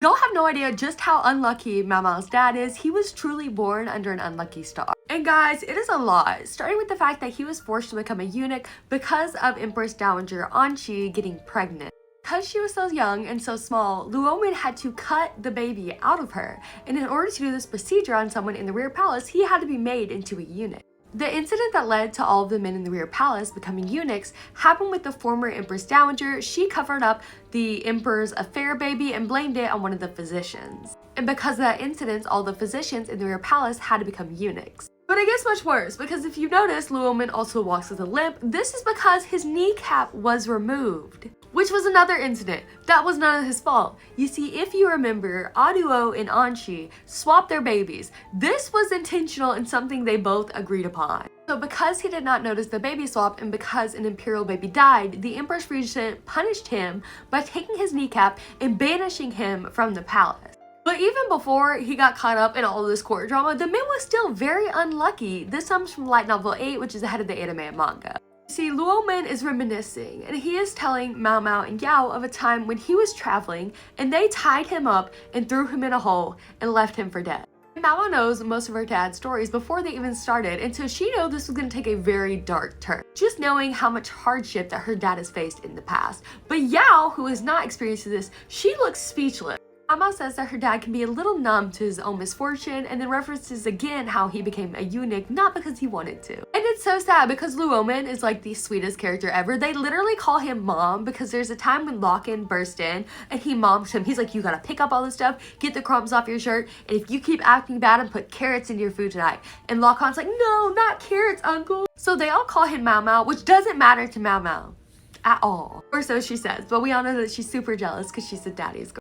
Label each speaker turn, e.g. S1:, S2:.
S1: Y'all have no idea just how unlucky Mao Mao's dad is. He was truly born under an unlucky star. And guys, it is a lot, starting with the fact that he was forced to become a eunuch because of Empress Dowager Anqi getting pregnant. Because she was so young and so small, Luomen had to cut the baby out of her, and in order to do this procedure on someone in the rear palace, he had to be made into a eunuch. The incident that led to all of the men in the rear palace becoming eunuchs happened with the former Empress Dowager. She covered up the emperor's affair baby and blamed it on one of the physicians. And because of that incident, all the physicians in the rear palace had to become eunuchs. But it gets much worse, because if you notice, Luomen also walks with a limp. This is because his kneecap was removed, which was another incident. That was none of his fault. You see, if you remember, Aduo and Anqi swapped their babies. This was intentional and something they both agreed upon. So because he did not notice the baby swap and because an imperial baby died, the Empress Regent punished him by taking his kneecap and banishing him from the palace. But even before he got caught up in all of this court drama, the man was still very unlucky. This comes from Light Novel 8, which is the head of the anime and manga. See, Luomen is reminiscing, and he is telling Mao Mao and Yao of a time when he was traveling, and they tied him up and threw him in a hole and left him for dead. Mao Mao knows most of her dad's stories before they even started, and so she knew this was going to take a very dark turn, just knowing how much hardship that her dad has faced in the past. But Yao, who has not experienced this, she looks speechless. Mao says that her dad can be a little numb to his own misfortune, and then references again how he became a eunuch, not because he wanted to. And it's so sad because Luomen is like the sweetest character ever. They literally call him mom because there's a time when Locken burst in and he moms him. He's like, you gotta pick up all this stuff, get the crumbs off your shirt, and if you keep acting bad and put carrots in your food tonight. And Locken's like, no, not carrots, uncle. So they all call him Mao Mao, which doesn't matter to Mao Mao at all. Or so she says, but we all know that she's super jealous because she's a daddy's girl.